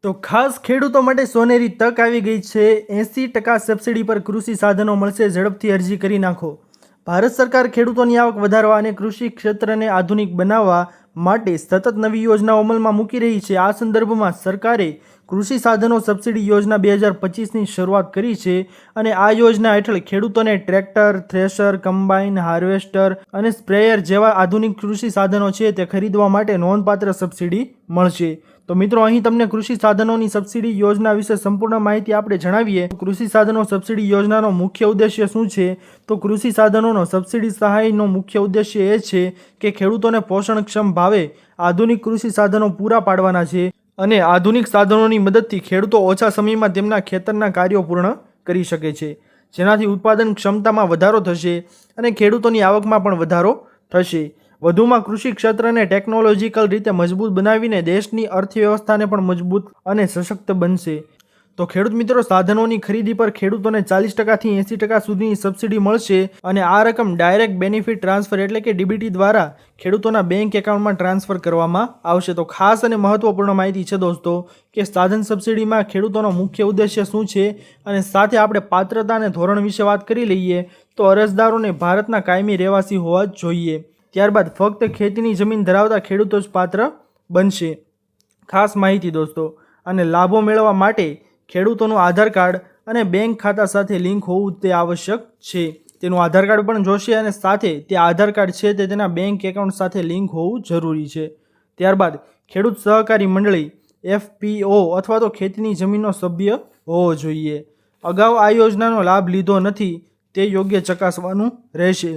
તો ખાસ ખેડૂતો માટે સોનેરી તક આવી ગઈ છે। 80% સબસિડી પર કૃષિ સાધનો મળશે, ઝડપથી અરજી કરી નાખો। ભારત સરકાર ખેડૂતોની આવક વધારવા અને કૃષિ ક્ષેત્રને આધુનિક બનાવવા માટે સતત નવી યોજનાઓ અમલમાં મૂકી રહી છે। આ સંદર્ભમાં સરકારે કૃષિ સાધનો સબસિડી યોજના 2025ની શરૂઆત કરી છે અને આ યોજના હેઠળ ખેડૂતોને ટ્રેક્ટર, થ્રેશર, કમ્બાઇન, હાર્વેસ્ટર અને સ્પ્રેયર જેવા આધુનિક કૃષિ સાધનો છે તે ખરીદવા માટે નોંધપાત્ર સબસિડી મળશે। તો મિત્રો, અહીં તમને કૃષિ સાધનોની સબસિડી યોજના વિશે સંપૂર્ણ માહિતી આપણે જણાવીએ। કૃષિ સાધનો સબસિડી યોજનાનો મુખ્ય ઉદ્દેશ્ય શું છે? તો કૃષિ સાધનોનો સબસિડી સહાયનો મુખ્ય ઉદ્દેશ્ય એ છે કે ખેડૂતોને પોષણક્ષમ ભાવે આધુનિક કૃષિ સાધનો પૂરા પાડવાના છે અને આધુનિક સાધનોની મદદથી ખેડૂતો ઓછા સમયમાં તેમના ખેતરના કાર્યો પૂર્ણ કરી શકે છે, જેનાથી ઉત્પાદન ક્ષમતામાં વધારો થશે અને ખેડૂતોની આવકમાં પણ વધારો થશે। વધુમાં કૃષિ ક્ષેત્રને ટેકનોલોજીકલ રીતે મજબૂત બનાવીને દેશની અર્થવ્યવસ્થાને પણ મજબૂત અને સશક્ત બનશે। તો ખેડૂત મિત્રો, સાધનોની ખરીદી પર ખેડૂતોને 40%થી 80% સુધીની સબસિડી મળશે અને આ રકમ ડાયરેક્ટ બેનિફિટ ટ્રાન્સફર એટલે કે ડીબીટી દ્વારા ખેડૂતોના બેંક એકાઉન્ટમાં ટ્રાન્સફર કરવામાં આવશે। તો ખાસ અને મહત્વપૂર્ણ માહિતી છે દોસ્તો કે સાધન સબસિડીમાં ખેડૂતોનો મુખ્ય ઉદ્દેશ્ય શું છે અને સાથે આપણે પાત્રતા અને ધોરણ વિશે વાત કરી લઈએ। તો અરજદારોને ભારતના કાયમી રહેવાસી હોવા જોઈએ। ત્યારબાદ ફક્ત ખેતીની જમીન ધરાવતા ખેડૂતો જ પાત્ર બનશે। ખાસ માહિતી દોસ્તો, અને લાભો મેળવવા માટે ખેડૂતોનું આધાર કાર્ડ અને બેંક ખાતા સાથે લિંક હોવું તે આવશ્યક છે। તેનું આધાર કાર્ડ પણ જોશે અને સાથે તે આધાર કાર્ડ છે તે તેના બેંક એકાઉન્ટ સાથે લિંક હોવું જરૂરી છે। ત્યારબાદ ખેડૂત સહકારી મંડળી FPO અથવા તો ખેતીની જમીનનો સભ્ય હોવો જોઈએ। અગાઉ આ યોજનાનો લાભ લીધો નથી તે યોગ્ય ચકાસવાનું રહેશે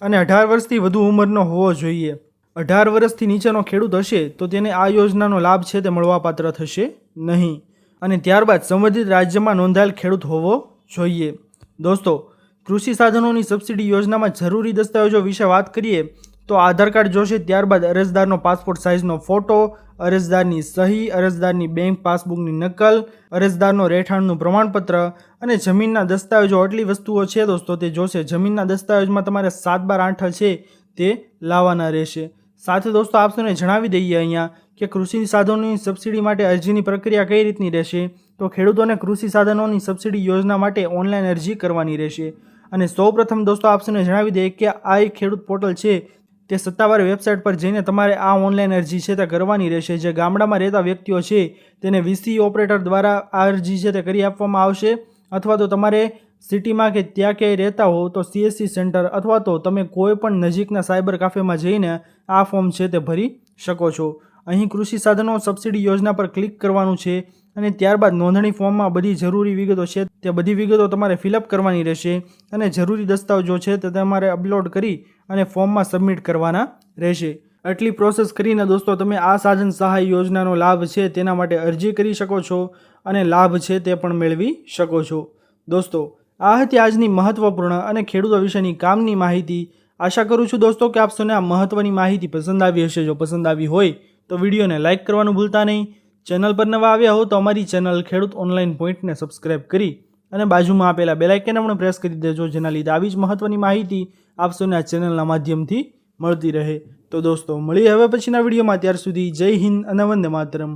અને 18 વર્ષથી વધુ ઉંમરનો હોવો જોઈએ। 18 વર્ષથી નીચેનો ખેડૂત હશે તો તેને આ યોજનાનો લાભ છે તે મળવાપાત્ર થશે નહીં અને ત્યારબાદ સંબંધિત રાજ્યમાં નોંધાયેલ ખેડૂત હોવો જોઈએ। દોસ્તો, કૃષિ સાધનોની સબસિડી યોજનામાં જરૂરી દસ્તાવેજો વિશે વાત કરીએ તો આધાર કાર્ડ જોશે, ત્યારબાદ અરજદારનો પાસપોર્ટ સાઇઝનો ફોટો, અરજદારની સહી, અરજદારની બેંક પાસબુકની નકલ, અરજદારનો રહેઠાણનું પ્રમાણપત્ર અને જમીનના દસ્તાવેજો। આટલી વસ્તુઓ છે દોસ્તો તે જોશે। જમીનના દસ્તાવેજમાં તમારે 7/8 છે તે લાવવાના રહેશે। સાથે દોસ્તો આપને જણાવી દઈએ અહીંયા કે કૃષિ સાધનોની સબસિડી માટે અરજીની પ્રક્રિયા કઈ રીતની રહેશે। તો ખેડૂતોને કૃષિ સાધનોની સબસિડી યોજના માટે ઓનલાઈન અરજી કરવાની રહેશે અને સૌપ્રથમ દોસ્તો આપને જણાવી દઈએ કે આ એક ખેડૂત પોર્ટલ છે તે સત્તાવાર વેબસાઇટ પર જઈને તમારે આ ઓનલાઈન અરજી છે તે કરવાની રહેશે। જે ગામડામાં રહેતા વ્યક્તિઓ છે તેને VC ઓપરેટર દ્વારા આ અરજી છે તે કરી આપવામાં આવશે અથવા તો તમારે સિટીમાં કે ત્યાં ક્યાંય રહેતા હો તો CSC સેન્ટર અથવા તો તમે કોઈ પણ નજીકના સાયબર કાફેમાં જઈને આ ફોર્મ છે તે ભરી શકો છો। અહીં કૃષિ સાધનો સબસિડી યોજના પર ક્લિક કરવાનું છે અને ત્યારબાદ નોંધણી ફોર્મમાં બધી જરૂરી વિગતો છે તે બધી વિગતો તમારે ફિલઅપ કરવાની રહેશે અને જરૂરી દસ્તાવેજો છે તે તમારે અપલોડ કરી અને ફોર્મમાં સબમિટ કરવાના રહેશે। આટલી પ્રોસેસ કરીને દોસ્તો તમે આ સાધન સહાય યોજનાનો લાભ છે તેના માટે અરજી કરી શકો છો અને લાભ છે તે પણ મેળવી શકો છો। દોસ્તો, આ હતી આજની મહત્વપૂર્ણ અને ખેડૂતો વિશેની કામની માહિતી। આશા કરું છું દોસ્તો કે આપ સૌને આ મહત્વની માહિતી પસંદ આવી હશે। જો પસંદ આવી હોય તો વિડીયોને લાઇક કરવાનું ભૂલતા નહીં। ચેનલ પર નવા આવ્યા હો તો અમારી ચેનલ ખેડૂત ઓનલાઈન પોઈન્ટને સબસ્ક્રાઇબ કરી અને બાજુમાં આપેલા બેલ આઇકનને પણ પ્રેસ કરી દેજો, જેના લીધે આવી જ મહત્વની માહિતી આપ સૌને આ ચેનલના માધ્યમથી મળતી રહે। તો દોસ્તો મળીએ હવે પછીના વિડીયોમાં, ત્યાર સુધી જય હિન્દ અને વંદે માતરમ।